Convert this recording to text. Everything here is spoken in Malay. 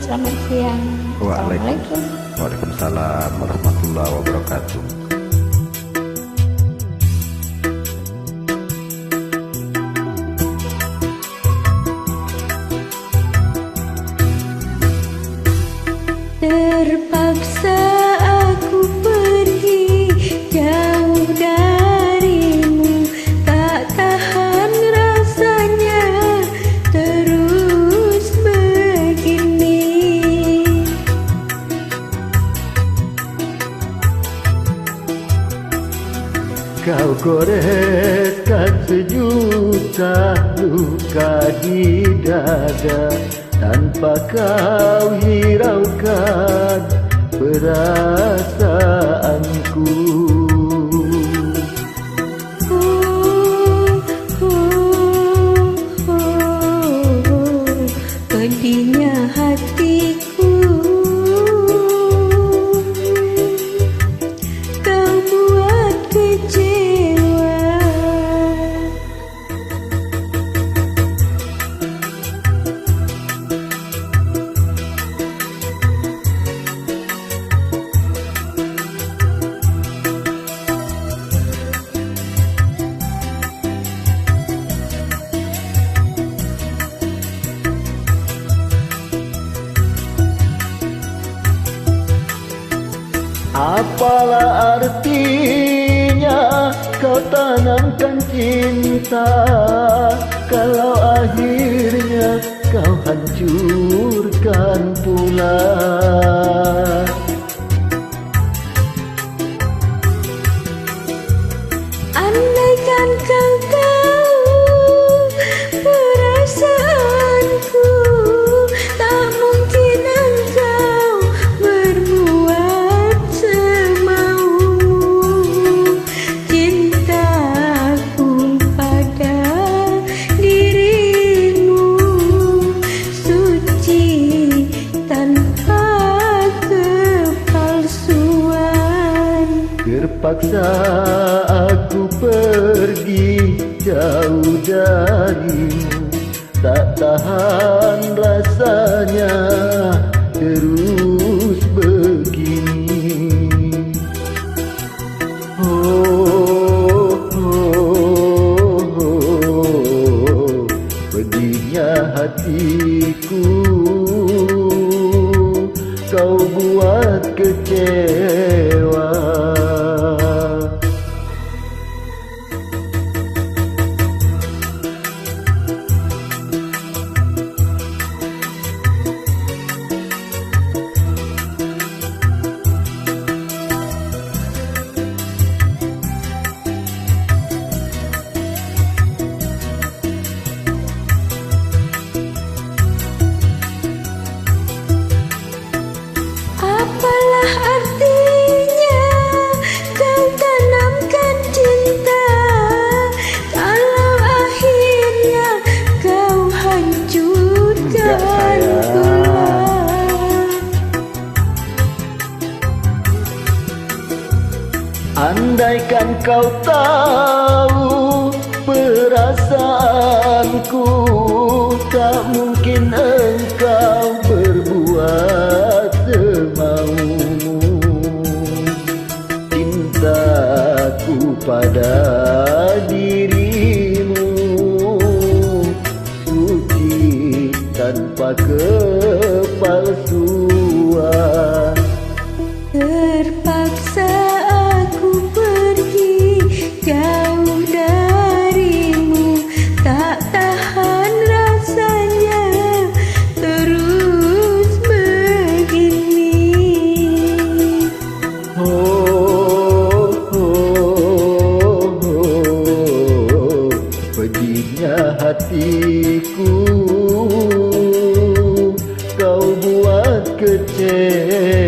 selamat siang. Assalamualaikum. Waalaikumsalam warahmatullahi wabarakatuh. Terpaksa aku pergi jauh darimu, tak tahan rasanya terus begini. Kau goreskan sejuta luka di dada, tanpa kau hiraukan perasaanku. Pedihnya hatiku, kau buat kecewa. Apalah artinya kau tanamkan cinta, kalau akhirnya kau hancurkan pula. Andaikan kau tahu perasaanku, tak mungkin engkau berbuat semaumu. Cintaku pada dirimu suci tanpa kepalsuan. Terpaksa aku pergi jauh darimu, tak tahan rasanya terus begini. Pedihnya hatiku, kau buat kecewa. Apalah artinya kau tanamkan cinta, kalau akhirnya kau hancurkan pula. Andaikan kau tahu perasaanku, tak mungkin engkau berbuat semaumu. Cintaku pada dirimu suci tanpa kepalsuan. Terpaksa aku pergi jauh darimu, tak tahan rasanya terus begini. Pedihnya hatiku, kau buat kecewa.